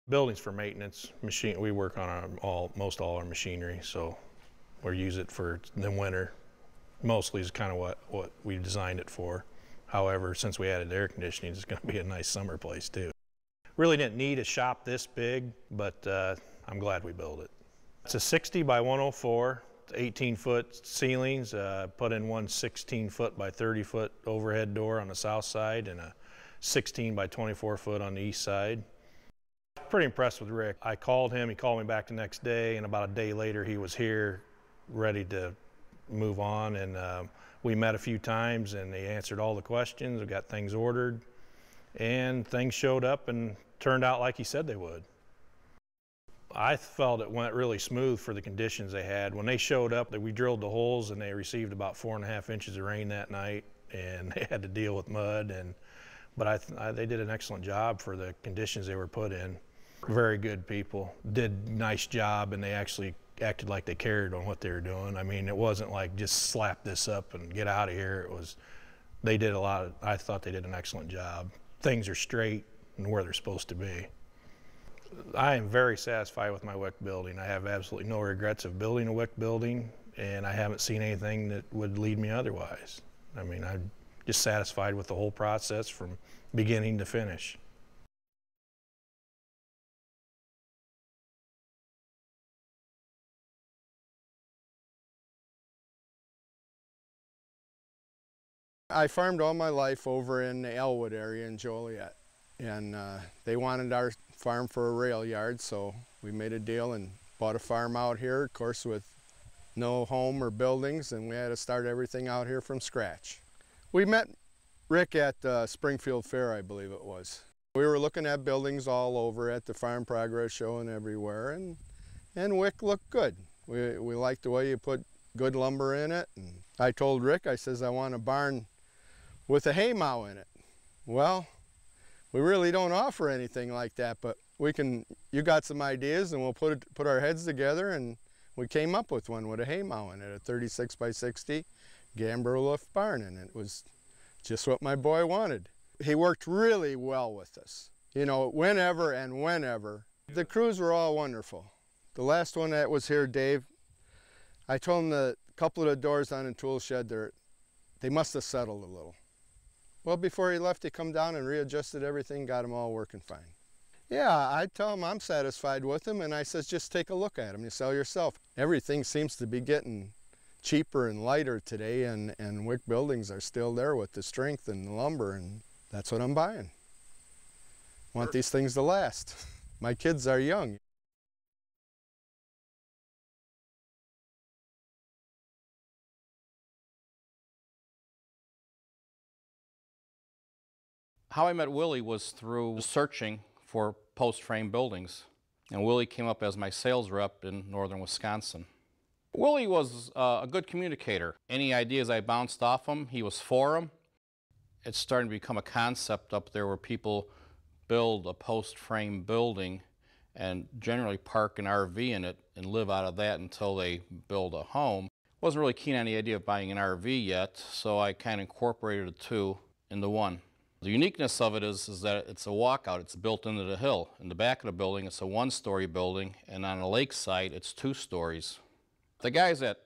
Buildings for maintenance, we work on most all our machinery, so we use it for the winter. Mostly is kind of what we designed it for. However, since we added air conditioning, it's going to be a nice summer place too. Really didn't need a shop this big, but I'm glad we built it. It's a 60 by 104, 18-foot ceilings, put in one 16-foot by 30-foot overhead door on the south side and a 16 by 24-foot on the east side. Pretty impressed with Rick. I called him, he called me back the next day, and about a day later he was here ready to move on, and we met a few times and they answered all the questions. We got things ordered and things showed up and turned out like he said they would. I felt it went really smooth for the conditions they had. When they showed up, we drilled the holes and they received about 4.5 inches of rain that night, and they had to deal with mud, but they did an excellent job for the conditions they were put in. Very good people, did a nice job, and they actually acted like they cared on what they were doing. I mean, it wasn't like just slap this up and get out of here. It was, they did a lot of, I thought they did an excellent job. Things are straight and where they're supposed to be. I am very satisfied with my Wick building. I have absolutely no regrets of building a Wick building, and I haven't seen anything that would lead me otherwise. I mean, I'm just satisfied with the whole process from beginning to finish. I farmed all my life over in the Elwood area in Joliet, and they wanted our farm for a rail yard, so we made a deal and bought a farm out here, of course with no home or buildings, and we had to start everything out here from scratch. We met Rick at Springfield Fair, I believe it was. We were looking at buildings all over at the Farm Progress Show and everywhere, and Wick looked good. We liked the way you put good lumber in it, and I told Rick, I says, I want a barn with a hay mow in it. Well, we really don't offer anything like that, but we can, you got some ideas and we'll put our heads together, and we came up with one with a hay mow in it, a 36 by 60 gambrel lift barn, and it was just what my boy wanted. He worked really well with us, you know, whenever and whenever. The crews were all wonderful. The last one that was here, Dave, I told him the couple of the doors on the tool shed, they must have settled a little. Well, before he left, he come down and readjusted everything, got them all working fine. Yeah, I tell him I'm satisfied with them, and I says, just take a look at them, you sell yourself. Everything seems to be getting cheaper and lighter today, and Wick buildings are still there with the strength and the lumber, and that's what I'm buying. Want these things to last. My kids are young. How I met Willie was through searching for post-frame buildings, and Willie came up as my sales rep in northern Wisconsin. Willie was a good communicator. Any ideas I bounced off him, he was for them. It's starting to become a concept up there where people build a post-frame building and generally park an RV in it and live out of that until they build a home. Wasn't really keen on the idea of buying an RV yet, so I kind of incorporated the two into one. The uniqueness of it is that it's a walkout. It's built into the hill. In the back of the building, it's a one-story building, and on the lake side, it's 2 stories. The guys that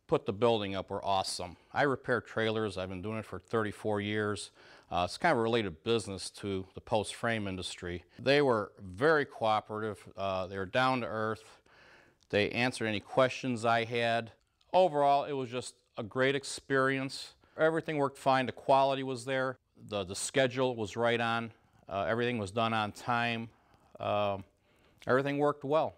put the building up were awesome. I repair trailers. I've been doing it for 34 years. It's kind of a related business to the post-frame industry. They were very cooperative. They were down to earth. They answered any questions I had. Overall, it was just a great experience. Everything worked fine. The quality was there. The schedule was right on. Everything was done on time. Everything worked well.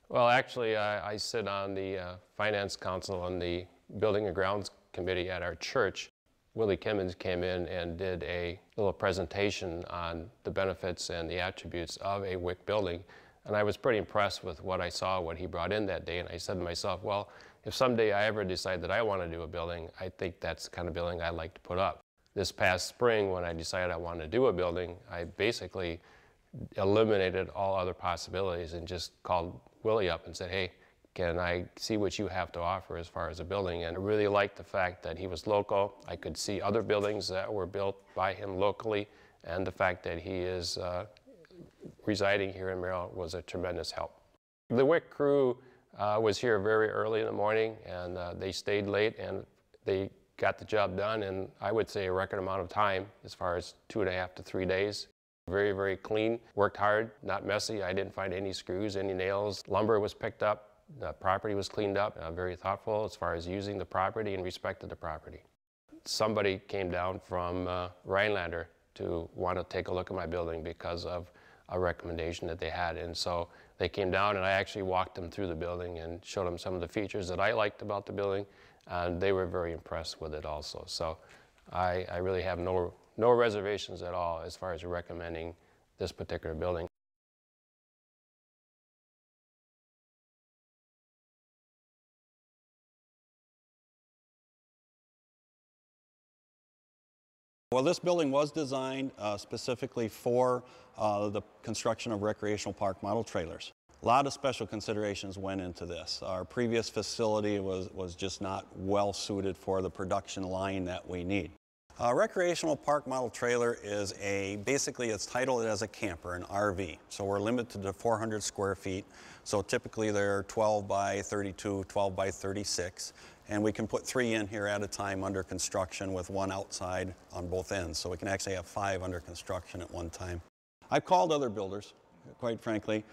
Well, actually, I sit on the Finance Council and the Building and Grounds Committee at our church. Willie Kimmons came in and did a little presentation on the benefits and the attributes of a Wick building. And I was pretty impressed with what I saw, what he brought in that day. And I said to myself, well, if someday I ever decide that I want to do a building, I think that's the kind of building I'd like to put up. This past spring, when I decided I wanted to do a building, I basically eliminated all other possibilities and just called Willie up and said, hey, can I see what you have to offer as far as a building? And I really liked the fact that he was local. I could see other buildings that were built by him locally, and the fact that he is residing here in Merrill was a tremendous help. The Wick crew was here very early in the morning, and they stayed late, and they got the job done in, I would say, a record amount of time, as far as 2.5 to 3 days. Very, very clean, worked hard, not messy. I didn't find any screws, any nails. Lumber was picked up, the property was cleaned up, very thoughtful as far as using the property and respected the property. Somebody came down from Rhinelander to want to take a look at my building because of a recommendation that they had, and so they came down, and I actually walked them through the building and showed them some of the features that I liked about the building, and they were very impressed with it also. So I really have no reservations at all as far as recommending this particular building. Well, this building was designed specifically for the construction of recreational park model trailers. A lot of special considerations went into this. Our previous facility was just not well suited for the production line that we need. A recreational park model trailer is basically it's titled as a camper, an RV. So we're limited to 400 square feet. So typically they're 12 by 32, 12 by 36. And we can put 3 in here at a time under construction with 1 outside on both ends. So we can actually have 5 under construction at one time. I've called other builders, quite frankly.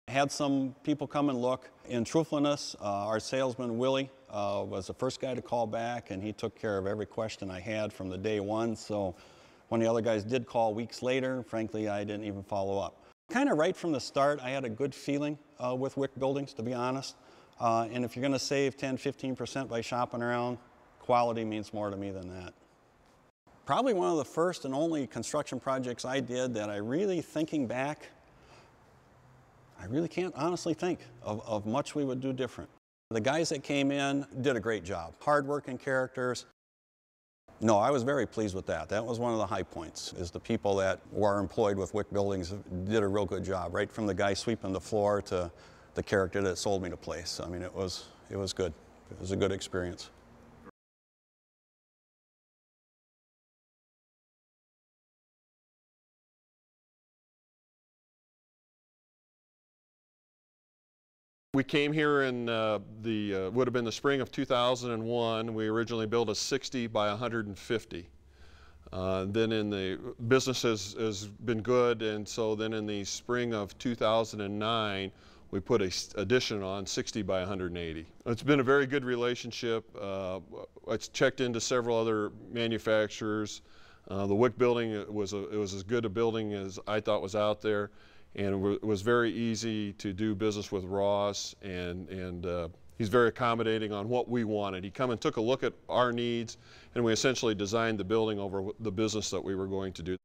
Had some people come and look. In truthfulness, our salesman, Willie, was the first guy to call back, and he took care of every question I had from the day one. So when the other guys did call weeks later, frankly, I didn't even follow up. Kind of right from the start, I had a good feeling with Wick Buildings, to be honest. And if you're going to save 10–15% by shopping around, quality means more to me than that. Probably one of the first and only construction projects I did that I really, thinking back, I really can't honestly think of much we would do different. The guys that came in did a great job. Hard-working characters. No, I was very pleased with that. That was one of the high points, is the people that were employed with Wick Buildings did a real good job, right from the guy sweeping the floor to the character that sold me the place. I mean, it was good. It was a good experience. We came here in would have been the spring of 2001. We originally built a 60 by 150. Then in the business has been good, and so then in the spring of 2009, we put an addition on 60 by 180. It's been a very good relationship. It's checked into several other manufacturers. The Wick building, it was as good a building as I thought was out there, and it was very easy to do business with Ross, and he's very accommodating on what we wanted. He come and took a look at our needs, and we essentially designed the building over the business that we were going to do.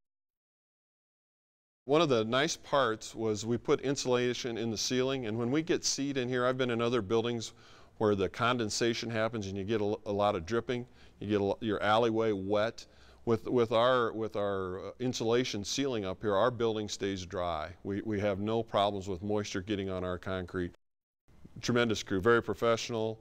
One of the nice parts was we put insulation in the ceiling, and when we get seed in here, I've been in other buildings where the condensation happens and you get a lot of dripping, you get your alleyway wet. With our insulation ceiling up here, our building stays dry. We have no problems with moisture getting on our concrete. Tremendous crew, very professional.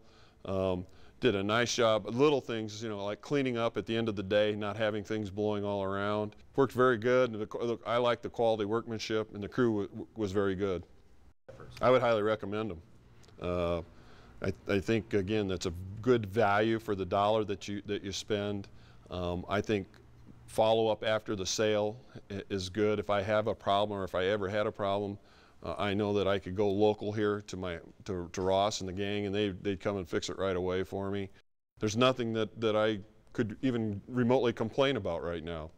Did a nice job. Little things, you know, like cleaning up at the end of the day, not having things blowing all around. Worked very good. I like the quality workmanship, and the crew was very good. I would highly recommend them. I think, again, that's a good value for the dollar that you spend. I think follow-up after the sale is good. If I have a problem, or if I ever had a problem, I know that I could go local here to Ross and the gang, and they'd come and fix it right away for me. There's nothing that I could even remotely complain about right now.